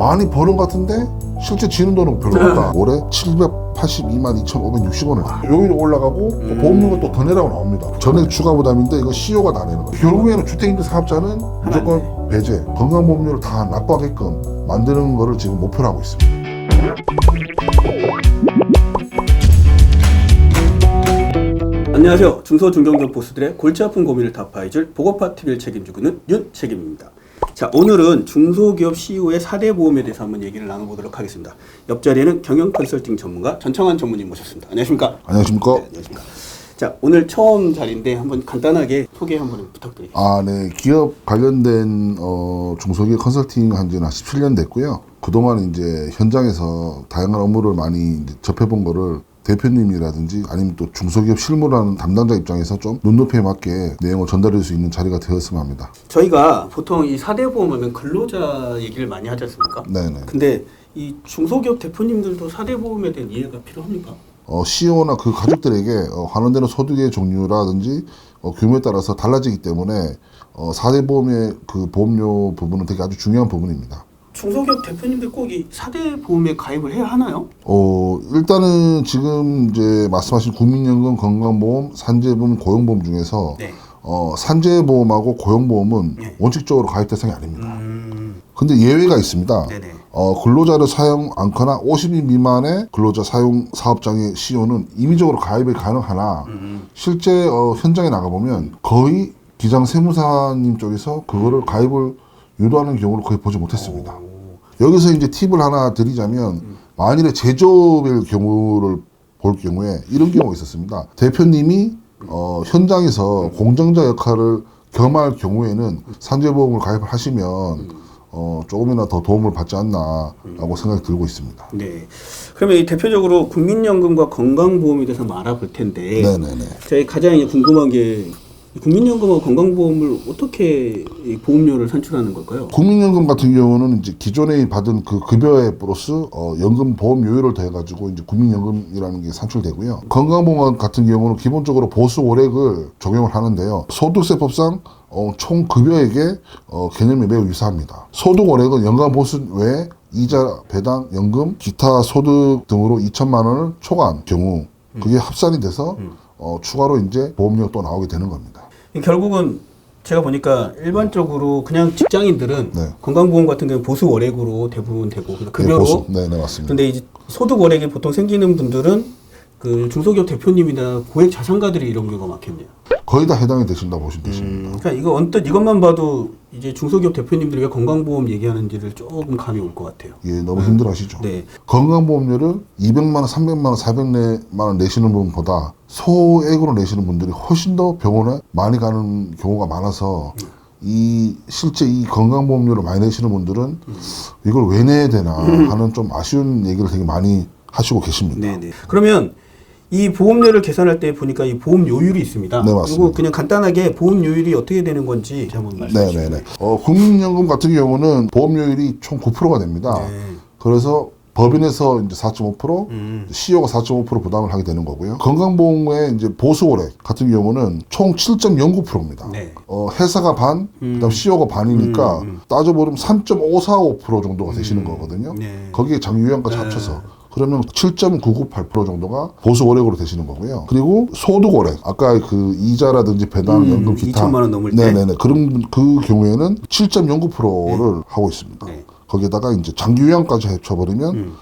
많이 버는 것 같은데 실제 지는 돈은 별로 없다. 올해 782만 2,560원을 요일이 올라가고 보험료가 또 더 내라고 나옵니다. 전액 추가 부담인데 이거 CEO가 다 내는 거예요. 결국에는 주택임대 사업자는 무조건 배제, 건강보험료를 다 납부하게끔 만드는 거를 지금 목표로 하고 있습니다. 안녕하세요. 중소중견기업 보스들의 골치 아픈 고민을 타파해줄 보고파 TV를 책임지고 있는 윤책임입니다. 자, 오늘은 중소기업 CEO의 4대 보험에 대해서 한번 얘기를 나눠보도록 하겠습니다. 옆자리에는 경영 컨설팅 전문가 전창환 전무님 모셨습니다. 안녕하십니까? 안녕하십니까? 네, 안녕하십니까? 자, 오늘 처음 자리인데 한번 간단하게 소개 한번 부탁드리겠습니다. 네. 기업 관련된 중소기업 컨설팅 한 지는 17년 됐고요. 그동안 이제 현장에서 다양한 업무를 많이 이제 접해본 거를 대표님이라든지 아니면 또 중소기업 실무라는 담당자 입장에서 좀 눈높이에 맞게 내용을 전달할 수 있는 자리가 되었으면 합니다. 저희가 보통 이 4대 보험하면 근로자 얘기를 많이 하지 않습니까? 네네. 근데 이 중소기업 대표님들도 4대 보험에 대한 이해가 필요합니까? CEO나 그 가족들에게 환원되는 소득의 종류라든지 규모에 따라서 달라지기 때문에 4대 보험의 그 보험료 부분은 되게 아주 중요한 부분입니다. 중소기업 대표님들 꼭 이 4대 보험에 가입을 해야 하나요? 일단은 지금 이제 말씀하신 국민연금, 건강보험, 산재보험, 고용보험 중에서 네. 산재보험하고 고용보험은 네. 원칙적으로 가입 대상이 아닙니다. 근데 예외가 있습니다. 네네. 근로자를 사용 않거나 50인 미만의 근로자 사용 사업장의 CEO는 임의적으로 가입이 가능하나 실제 현장에 나가보면 거의 기장세무사님 쪽에서 그거를 가입을 유도하는 경우를 거의 보지 못했습니다. 여기서 이제 팁을 하나 드리자면 만일에 제조업일 경우를 볼 경우에 이런 경우가 있었습니다. 대표님이 현장에서 공정자 역할을 겸할 경우에는 산재보험을 가입을 하시면 조금이나 더 도움을 받지 않나라고 생각이 들고 있습니다. 네. 그러면 이 대표적으로 국민연금과 건강보험에 대해서 한번 알아볼 텐데, 네네네. 저희 가장 궁금한 게 국민연금과 건강보험을 어떻게 이 보험료를 산출하는 걸까요? 국민연금 같은 경우는 이제 기존에 받은 그 급여에 플러스 연금 보험 요율을 더해가지고 이제 국민연금이라는 게 산출되고요. 건강보험 같은 경우는 기본적으로 보수 월액을 적용을 하는데요. 소득세법상 총 급여액의 개념이 매우 유사합니다. 소득 월액은 연간 보수 외에 이자, 배당, 연금, 기타 소득 등으로 2천만 원을 초과한 경우 그게 합산이 돼서 추가로 이제 보험료가 또 나오게 되는 겁니다. 결국은 제가 보니까 일반적으로 그냥 직장인들은 네. 건강보험 같은 경우는 보수 월액으로 대부분 되고 급여로. 네, 맞습니다. 근데 이제 소득 월액이 보통 생기는 분들은 그 중소기업 대표님이나 고액 자산가들이 이런 경우가 많겠네요. 거의 다 해당이 되신다고 보시면 되십니다. 그러니까 이거 언뜻 이것만 봐도 이제 중소기업 대표님들이 왜 건강보험 얘기하는지를 조금 감이 올 것 같아요. 예, 너무 힘들어하시죠. 네. 건강보험료를 200만 원, 300만 원, 400만 원 내시는 분보다 소액으로 내시는 분들이 훨씬 더 병원에 많이 가는 경우가 많아서 실제 이 건강보험료를 많이 내시는 분들은 이걸 왜 내야 되나 하는 좀 아쉬운 얘기를 되게 많이 하시고 계십니다. 네네. 그러면 이 보험료를 계산할 때 보니까 이 보험 요율이 있습니다. 네, 맞습니다. 그리고 그냥 간단하게 보험 요율이 어떻게 되는 건지 한번 말씀해 주시죠. 네네네. 국민연금 같은 경우는 보험료율이 총 9%가 됩니다. 네. 그래서 법인에서 이제 4.5%, CEO가 4.5% 부담을 하게 되는 거고요. 건강보험의 이제 보수월액 같은 경우는 총 7.09%입니다. 네. 회사가 반, 그다음 CEO가 반이니까 따져보면 3.545% 정도가 되시는 거거든요. 네. 거기에 장유연까지 합쳐서. 그러면 7.998% 정도가 보수 월액으로 되시는 거고요. 그리고 소득 월액, 아까 그 이자라든지 배당, 연금, 기타 2천만 원 넘을 때. 네네네. 그런 그 경우에는 7.09%를 하고 있습니다. 네. 거기에다가 이제 장기요양까지 합쳐버리면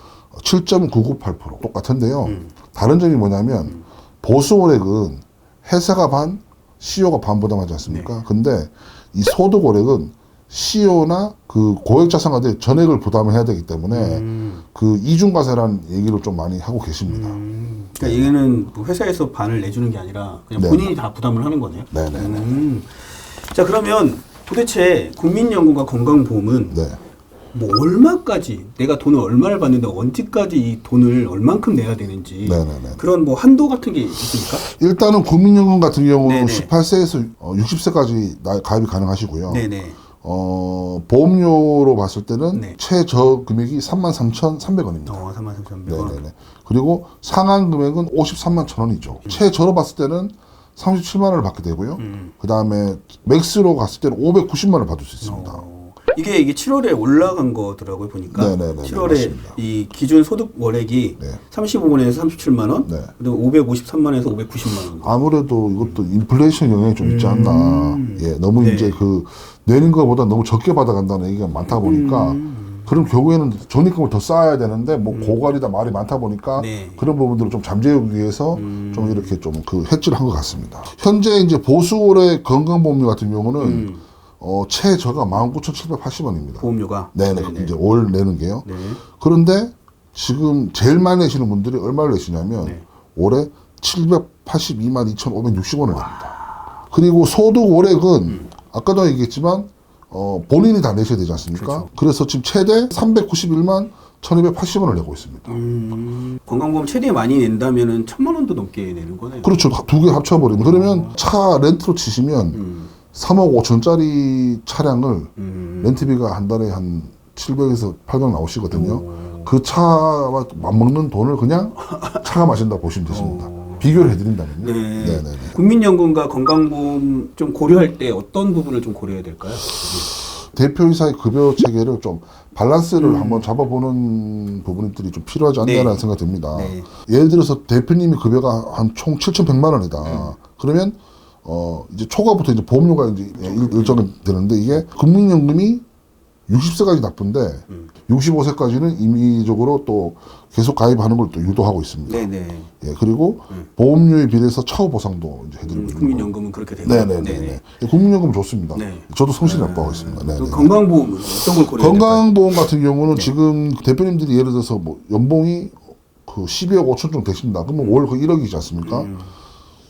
7.998% 똑같은데요. 다른 점이 뭐냐면 보수 월액은 회사가 반, CEO가 반 부담하지 않습니까? 네. 근데 이 소득 월액은 CEO나 그 고액자산가들 전액을 부담을 해야 되기 때문에 그 이중과세라는 얘기를 좀 많이 하고 계십니다. 그러니까 이거는 뭐 회사에서 반을 내주는 게 아니라 그냥 네. 본인이 다 부담을 하는 거네요. 네네네. 자, 그러면 도대체 국민연금과 건강보험은 네. 뭐 얼마까지 내가 돈을 얼마를 받는데 언제까지 이 돈을 얼만큼 내야 되는지 네네네. 그런 뭐 한도 같은 게 있습니까? 일단은 국민연금 같은 경우는 네네. 18세에서 60세까지 가입이 가능하시고요. 네네. 보험료로 봤을 때는 네. 최저 금액이 33,300원입니다. 33,300원. 네네네. 그리고 상한 금액은 53만 1,000원이죠. 최저로 봤을 때는 37만 원을 받게 되고요. 그 다음에 맥스로 갔을 때는 590만 원을 받을 수 있습니다. 이게 7월에 올라간 거더라고요 보니까. 네네네, 7월에 맞습니다. 이 기준 소득 월액이 네. 35만원에서 37만 원, 네. 그리고 553만원에서 590만 원. 아무래도 이것도 인플레이션 영향이 좀 있지 않나. 예, 너무 네. 이제 그 내는 것보다 너무 적게 받아간다는 얘기가 많다 보니까 그런 경우에는 적립금을 더 쌓아야 되는데 뭐 고갈이다 말이 많다 보니까 네. 그런 부분들을 좀 잠재우기 위해서 좀 이렇게 좀 그 해지를 한 것 같습니다. 현재 이제 보수월의 건강보험료 같은 경우는 최저가 19,780원입니다. 보험료가? 네네. 이제 올 내는 게요. 네. 그런데 지금 제일 많이 내시는 분들이 얼마를 내시냐면 네. 올해 782만 2,560원을 냅니다. 그리고 소득 월액은 아까도 얘기했지만 본인이 다 내셔야 되지 않습니까? 그렇죠. 그래서 지금 최대 391만 1,280원을 내고 있습니다. 건강보험 최대 많이 낸다면은 1,000만 원도 넘게 내는 거네요. 그렇죠. 두 개 합쳐버리면. 그러면 차 렌트로 치시면 3억 5천짜리 차량을 렌트비가 한 달에 한 700에서 800 나오시거든요. 그 차와 맞먹는 돈을 그냥 차가 마신다 보시면 되십니다. 비교를 해드린다면요. 네. 네네네. 국민연금과 건강보험 좀 고려할 때 어떤 부분을 좀 고려해야 될까요? 대표이사의 급여 체계를 좀 밸런스를 한번 잡아보는 부분들이 좀 필요하지 않나라는 네. 생각이 듭니다. 네. 예를 들어서 대표님이 급여가 한 총 7,100만 원이다. 그러면 이제 초과부터 이제 보험료가 이제 일정이 되는데 이게 국민연금이 60세까지 납부인데 65세까지는 임의적으로 또 계속 가입하는 걸 또 유도하고 있습니다. 네네. 예, 그리고 보험료에 비례해서 차후 보상도 이제 해드리고 있는 국민연금은 그렇게 되고. 네네네. 국민연금 좋습니다. 네. 저도 성실히 납부하고 있습니다. 네네. 또 건강보험은 어떤 걸 고려해야 될까요? 건강보험 같은 경우는 지금 대표님들이 예를 들어서 뭐 연봉이 그 12억 5천 정도 되신다. 그러면 월 그 1억이지 않습니까?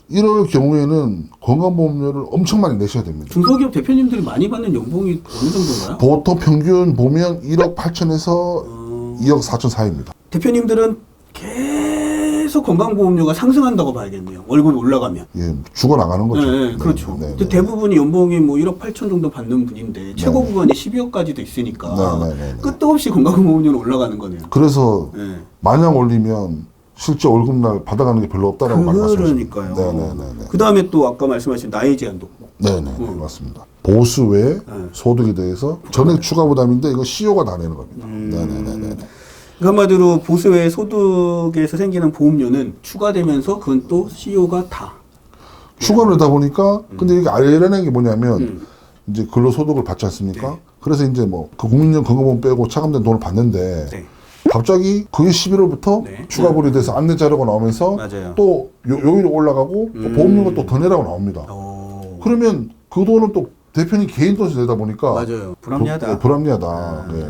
이럴 경우에는 건강보험료를 엄청 많이 내셔야 됩니다. 중소기업 대표님들이 많이 받는 연봉이 어느 정도인가요? 보통 평균 보면 1억 8천에서 2억 4천 사이입니다. 대표님들은 계속 건강보험료가 상승한다고 봐야겠네요. 월급이 올라가면. 예, 죽어나가는 거죠. 네, 그렇죠. 네, 근데 네. 대부분이 연봉이 뭐 1억 8천 정도 받는 분인데 최고 구간이 12억까지도 있으니까 네. 끝도 없이 건강보험료는 올라가는 거네요. 그래서 네. 마냥 올리면 실제 월급날 받아가는 게 별로 없다라고 말씀하셨습니다. 그러니까요. 네네네. 그 다음에 또 아까 말씀하신 나이 제한도. 네네 맞습니다. 보수 외 네. 소득에 대해서 전액 추가 부담인데 이거 CEO가 다 내는 겁니다. 네네네. 그 한마디로 보수의 소득에서 생기는 보험료는 추가되면서 그건 또 CEO가 다. 추가를 하다 보니까 근데 이게 알려낸 게 뭐냐면 이제 근로소득을 받지 않습니까? 네. 그래서 이제 뭐 그 국민연금 건강보험 빼고 차감된 돈을 받는데 네. 갑자기 그게 11월부터 네. 추가불이 돼서 안내 자료가 나오면서 맞아요. 또 요일이 올라가고 또 보험료가 또 더 내라고 나옵니다. 그러면 그 돈은 또 대표님 개인 돈에서 내다 보니까 맞아요. 불합리하다. 불합리하다. 네.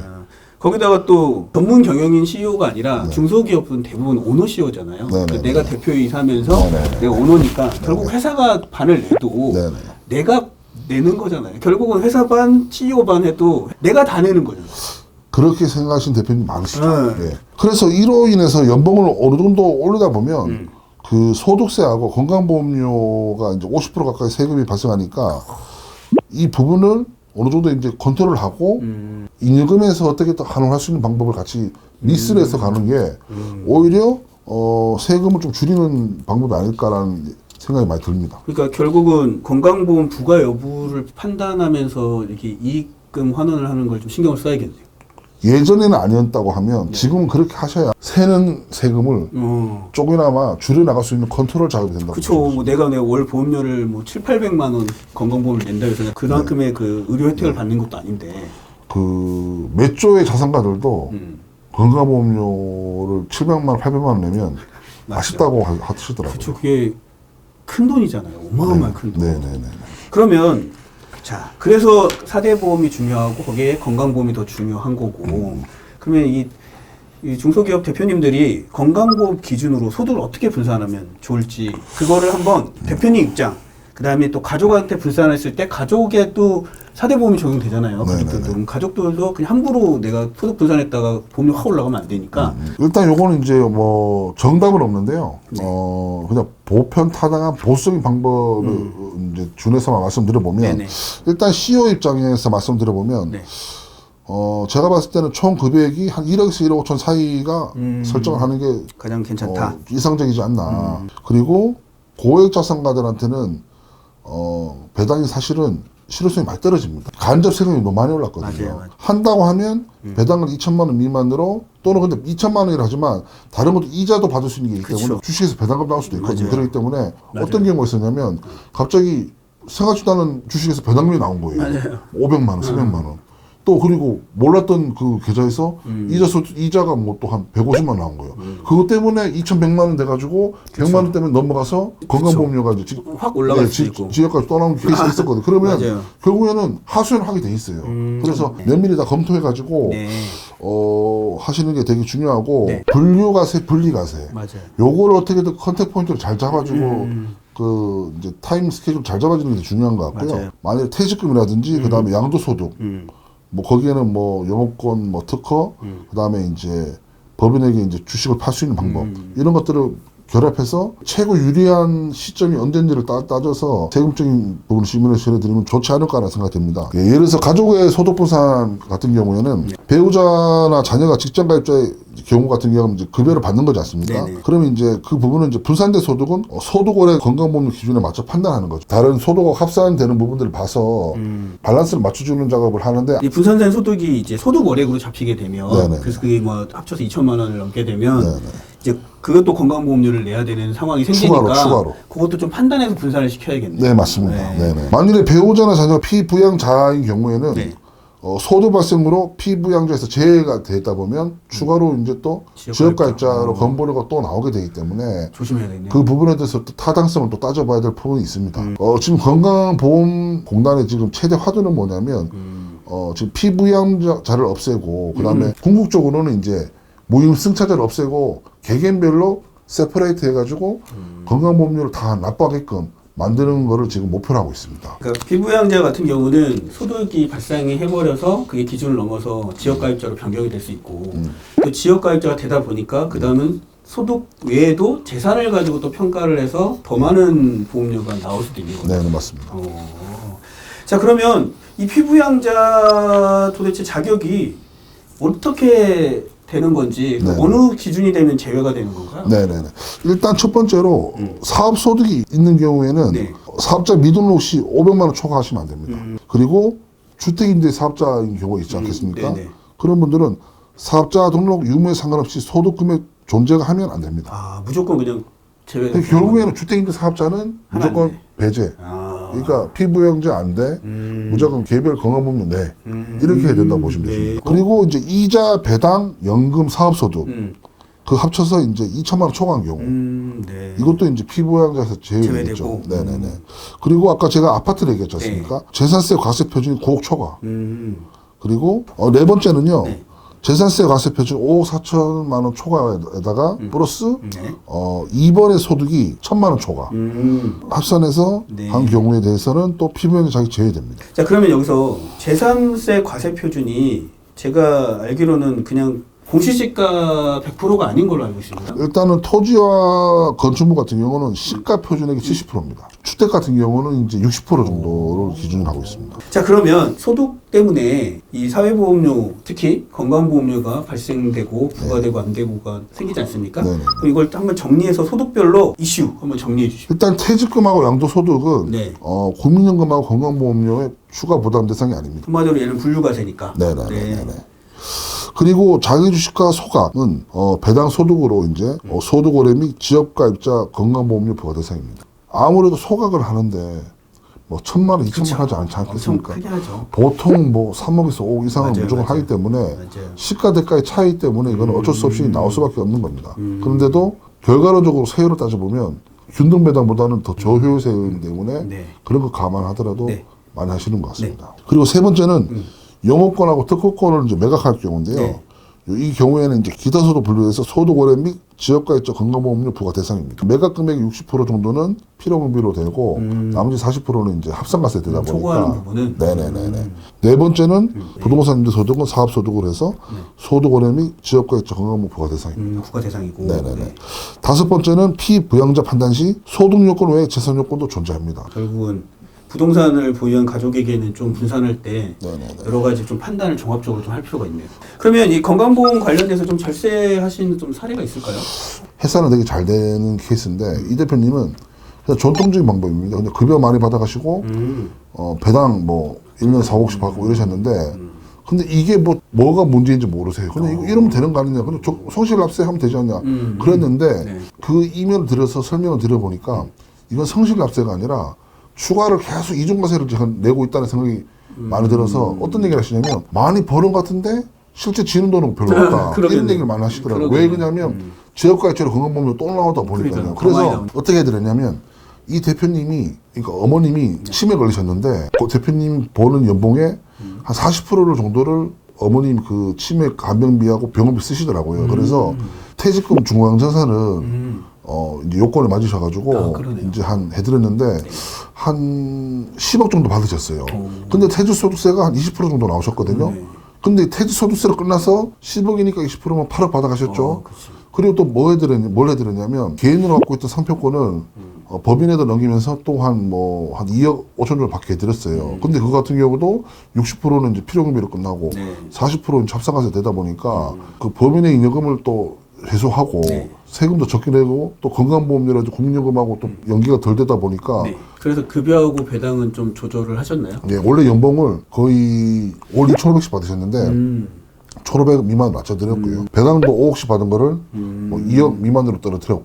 거기다가 또 전문 경영인 CEO가 아니라 중소기업은 대부분 오너 CEO잖아요. 네, 그러니까 네, 내가 네. 대표이사면서 네, 네, 네. 내가 오너니까 결국 회사가 반을 내도 네, 네. 내가 내는 거잖아요. 결국은 회사 반, CEO 반 해도 내가 다 내는 거잖아요. 그렇게 생각하시는 대표님 많으시죠. 네. 예. 그래서 이로 인해서 연봉을 어느 정도 올리다 보면 그 소득세하고 건강보험료가 이제 50% 가까이 세금이 발생하니까 이 부분을 어느 정도 이제 컨트롤을 하고 잉여금에서 어떻게 또 환원할 수 있는 방법을 같이 미스를 해서 가는 게 오히려 세금을 좀 줄이는 방법이 아닐까라는 생각이 많이 듭니다. 그러니까 결국은 건강보험 부과 여부를 판단하면서 이렇게 이익금 환원을 하는 걸 좀 신경을 써야겠네요. 예전에는 아니었다고 하면 지금은 그렇게 하셔야 세는 세금을 조금이나마 줄여나갈 수 있는 컨트롤 작업이 된다고. 그렇죠. 뭐 내가 내 월 보험료를 뭐 7, 800만 원 건강보험을 낸다 해서 그만큼의 그 의료 혜택을 받는 것도 아닌데. 그 몇 조의 자산가들도 건강보험료를 700만 원, 800만 원 내면 아쉽다고 하시더라고요. 그렇죠. 그게 큰 돈이잖아요. 어마어마한 큰 돈. 네네네. 그러면 자, 그래서 4대 보험이 중요하고 거기에 건강보험이 더 중요한 거고. 그러면 이 중소기업 대표님들이 건강보험 기준으로 소득을 어떻게 분산하면 좋을지 그거를 한번 대표님 입장, 그 다음에 또 가족한테 분산했을 때 가족에 또 4대 보험이 적용되잖아요. 가족들도. 가족들도 그냥 함부로 내가 소득 분산했다가 보험료 확 올라가면 안 되니까. 일단 요거는 이제 뭐 정답은 없는데요. 그냥 보편타당한 보수적인 방법을 이제 준해서 말씀드려보면 네네. 일단 CEO 입장에서 말씀드려보면 네. 제가 봤을 때는 총 금액이 한 1억에서 1억 5천 사이가 설정을 하는 게 가장 괜찮다. 이상적이지 않나. 그리고 고액 자산가들한테는 배당이 사실은 실효성이 많이 떨어집니다. 간접 세금이 너무 많이 올랐거든요. 맞아요. 한다고 하면 배당을 2천만 원 미만으로 또는 근데 2천만 원이라 하지만 다른 것도 이자도 받을 수 있는 게 있기 때문에 주식에서 배당금 나올 수도 있거든요. 맞아요. 그렇기 때문에 어떤 경우가 있었냐면 갑자기 생각지도 않은 주식에서 배당금이 나온 거예요. 맞아요. 500만 원, 300만 원. 또 그리고 몰랐던 그 계좌에서 이자가 뭐 또 한 150만 원 나온 거예요. 그것 때문에 2,100만 원 돼가지고 100만 원 때문에 넘어가서 건강보험료가 이제 확 올라갈 수 있고. 지역까지 떠나온 케이스가 있었거든요. 그러면 맞아요. 결국에는 하소연을 하게 돼 있어요. 그래서 면밀히 다 검토해가지고 네. 하시는 게 되게 중요하고 네. 분류과세, 분리과세. 맞아요. 요거를 어떻게든 컨택 포인트를 잘 잡아주고 그 이제 타임 스케줄 잘 잡아주는 게 중요한 것 같고요. 맞아요. 만약에 퇴직금이라든지 그다음에 양도소득 뭐 거기에는 뭐 영업권, 뭐 특허, 그다음에 이제 법인에게 이제 주식을 팔 수 있는 방법 이런 것들을 결합해서 최고 유리한 시점이 언제인지를 따져서 세금적인 부분을 시뮬레이션해 드리면 좋지 않을까라는 생각이 듭니다. 예, 예를 들어서 가족의 소득분산 같은 경우에는 배우자나 자녀가 직장가입자의 경우 같은 경우는 이제 급여를 받는 거지 않습니까? 네네. 그러면 이제 그 부분은 이제 분산된 소득은 소득원의 건강보험 기준에 맞춰 판단하는 거죠. 다른 소득과 합산되는 부분들을 봐서 밸런스를 맞춰주는 작업을 하는데 이 분산된 소득이 이제 소득 월액으로 잡히게 되면 네네. 그래서 그게 뭐 합쳐서 2천만 원을 넘게 되면 네네. 이제 그것도 건강보험료를 내야 되는 상황이 생기니까 추가로. 그것도 좀 판단해서 분산을 시켜야겠네요. 네, 맞습니다. 네. 네네. 만일에 배우자나 자녀가 피부양자인 경우에는 네. 소득 발생으로 피부양자에서 제외가 되다 보면 추가로 이제 또 지역가입자로 건보료가 또 나오게 되기 때문에 조심해야 되겠네요. 그 부분에 대해서 또 타당성을 또 따져봐야 될 부분이 있습니다. 지금 건강보험공단의 지금 최대 화두는 뭐냐면 지금 피부양자를 없애고 그다음에 궁극적으로는 이제 무임승차자를 없애고 개개인별로 세퍼레이트 해가지고 건강보험료를 다 납부하게끔 만드는 거를 지금 목표로 하고 있습니다. 그러니까 피부양자 같은 경우는 소득이 발생이 해버려서 그게 기준을 넘어서 지역가입자로 변경이 될 수 있고 또 지역가입자가 되다 보니까 그 다음은 소득 외에도 재산을 가지고 또 평가를 해서 더 많은 보험료가 나올 수도 있는 거죠. 네, 맞습니다. 자, 그러면 이 피부양자 도대체 자격이 어떻게 되는 건지 네. 어느 기준이 되면 제외가 되는 건가요? 네네네. 일단 첫 번째로 사업소득이 있는 경우에는 네. 사업자 미등록 시 500만 원 초과하시면 안 됩니다. 그리고 주택임대 사업자인 경우가 있지 않겠습니까? 네네. 그런 분들은 사업자 등록 유무에 상관없이 소득 금액 존재가 하면 안 됩니다. 아, 무조건 그냥 제외가 되는 결국에는 주택임대 사업자는 하면 안 무조건 돼. 배제. 아. 그러니까 피부양자 안 돼. 무조건 개별 건강보험료 내. 이렇게 해야 된다고 보시면 네. 되십니다. 그리고 이제 이자, 배당, 연금, 사업소득 그 합쳐서 이제 2천만 원 초과한 경우 네. 이것도 이제 피부양자에서 제외되죠. 제외되고. 네네네. 그리고 아까 제가 아파트를 얘기했지 않습니까? 재산세 과세 표준이 9억 초과. 그리고 네 번째는요. 네. 재산세 과세 표준 5억 4천만 원 초과에다가 플러스 네. 2번의 소득이 1천만 원 초과. 합산해서 네. 한 경우에 대해서는 또 피부양자 자격 제외됩니다. 자, 그러면 여기서 재산세 과세 표준이 제가 알기로는 그냥 공시지가 100%가 아닌 걸로 알고 있습니다. 일단은 토지와 건축물 같은 경우는 시가 표준액이 70%입니다. 주택 같은 경우는 이제 60% 정도를 기준으로 하고 있습니다. 자, 그러면 소득 때문에 이 사회보험료, 특히 건강보험료가 발생되고 부과되고 안 되고가 생기지 않습니까? 네네. 그럼 이걸 한번 정리해서 소득별로 이슈 한번 정리해 주시죠. 일단 퇴직금하고 양도소득은 네. 국민연금하고 건강보험료의 추가 부담 대상이 아닙니다. 한마디로 얘는 분류과세니까. 네네네. 그리고 자기주식과 소각은 배당 소득으로 이제 소득원래 및 지역가입자 건강보험료 부과 대상입니다. 아무래도 소각을 하는데 뭐 1,000만 원, 2천만 원 하지 않지 엄청 않겠습니까? 크게 하죠. 보통 뭐 3억에서 5억 이상은 맞아요, 무조건 맞아요. 하기 때문에 맞아요. 시가 대가의 차이 때문에 이거는 어쩔 수 없이 나올 수밖에 없는 겁니다. 그런데도 결과론적으로 세율을 따져보면 균등배당보다는 더 저효율 세율이기 때문에 네. 그런 거 감안하더라도 네. 많이 하시는 것 같습니다. 그리고 세 번째는 영업권하고 특허권을 이제 매각할 경우인데요. 네. 이 경우에는 이제 기타소득 분류해서 소득원래 및 지역가입자 건강보험료 부과 대상입니다. 매각 금액의 60% 정도는 필요분비로 되고 나머지 40%는 이제 합산가세 되다 초과하는 보니까. 부분은 네네네네. 네 번째는 부동산 임대 소득은 사업소득으로 해서 소득원래 및 지역가입자 건강보험 부과 대상입니다. 부과 대상이고. 네네네. 네. 다섯 번째는 피부양자 판단 시 소득 요건 외에 재산 요건도 존재합니다. 결국은 부동산을 보유한 가족에게는 좀 분산할 때 네네네. 여러 가지 좀 판단을 종합적으로 좀 할 필요가 있네요. 그러면 이 건강보험 관련돼서 좀 절세하신 좀 사례가 있을까요? 회사는 되게 잘 되는 케이스인데 이 대표님은 그냥 전통적인 방법입니다. 근데 급여 많이 받아가시고 배당 뭐 1년 4, 5억씩 받고 이러셨는데 근데 이게 뭐가 문제인지 모르세요. 그냥 이러면 되는 거 아니냐. 그냥 성실납세 하면 되지 않냐. 그랬는데 네. 그 이면을 들어서 설명을 드려보니까 이건 성실납세가 아니라 추가를 계속 이중과세를 지금 내고 있다는 생각이 많이 들어서 어떤 얘기를 하시냐면 많이 버는 것 같은데 실제 지는 돈은 별로 없다. 그러겠네. 이런 얘기를 많이 하시더라고요. 그러겠네. 왜 그러냐면 지역가입자료 건강보험료 또 나오다 보니까요. 그러니까요. 더 많이 그래서 나오니까. 어떻게 해드렸냐면 이 대표님이 그러니까 어머님이 치매 걸리셨는데 그 대표님 버는 연봉의 한 40%를 정도를 어머님 그 치매 간병비하고 병원비 쓰시더라고요. 그래서 퇴직금 중앙자산은 이제 요건을 맞으셔가지고 그러네요. 이제 해드렸는데 한 10억 정도 받으셨어요. 근데 퇴직소득세가 한 20% 정도 나오셨거든요. 네. 근데 퇴직소득세로 끝나서 10억이니까 20%면 8억 받아가셨죠. 그치. 그리고 또 뭘 해드렸냐면 개인으로 갖고 있던 상표권을 법인에다 넘기면서 또 한 2억 5천 정도 받게 해드렸어요. 근데 그거 같은 경우도 60%는 이제 필요금비로 끝나고 네. 40%는 찹상가세 되다 보니까 그 법인의 잉여금을 또 해소하고 네. 세금도 적게 내고 또 건강보험료라도 국민연금하고 또 연기가 덜 되다 보니까 네. 그래서 급여하고 배당은 좀 조절을 하셨나요? 예, 원래 연봉을 거의 월 2,500씩 받으셨는데 1,500 미만 맞춰드렸고요. 배당도 5억씩 받은 거를 뭐 2억 미만으로 떨어뜨렸고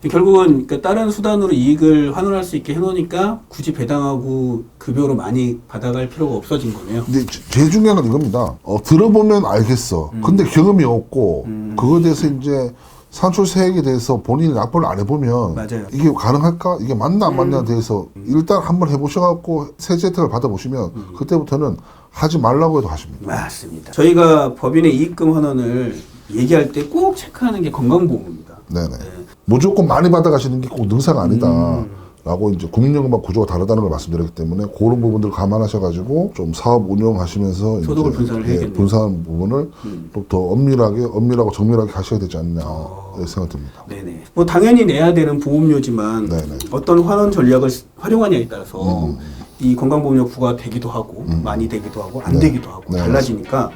결국은 그러니까 다른 수단으로 이익을 환원할 수 있게 해놓으니까 굳이 배당하고 급여로 많이 받아갈 필요가 없어진 거네요. 근데 제일 중요한 건 이겁니다. 들어보면 알겠어. 근데 경험이 없고 그거에 대해서 이제 산출세액에 대해서 본인이 납부를 안 해보면 맞아요. 이게 가능할까? 이게 맞나 안 맞냐에 대해서 일단 한번 해보셔갖고 세제 혜택을 받아보시면 그때부터는 하지 말라고 해도 하십니다. 맞습니다. 저희가 법인의 이익금 환원을 얘기할 때 꼭 체크하는 게 건강보험입니다. 네네. 무조건 많이 받아가시는 게 꼭 능사가 아니다. 라고 이제 국민연금과 구조가 다르다는 걸 말씀드렸기 때문에 그런 부분들 감안하셔가지고 좀 사업 운영하시면서 소득을 이제 분산을 해야겠네요. 분산 부분을 또 더 엄밀하고 정밀하게 하셔야 되지 않냐 이렇게 생각됩니다. 네네. 뭐 당연히 내야 되는 보험료지만 네네. 어떤 환원 전략을 활용하냐에 따라서 이 건강보험료 부과되기도 하고 많이 되기도 하고 안 되기도 하고 네, 달라지니까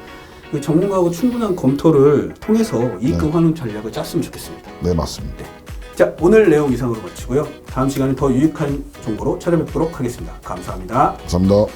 그 전문가하고 충분한 검토를 통해서 이익금 환원 전략을 짰으면 좋겠습니다. 네, 맞습니다. 자, 오늘 내용 이상으로 마치고요. 다음 시간에 더 유익한 정보로 찾아뵙도록 하겠습니다. 감사합니다. 감사합니다.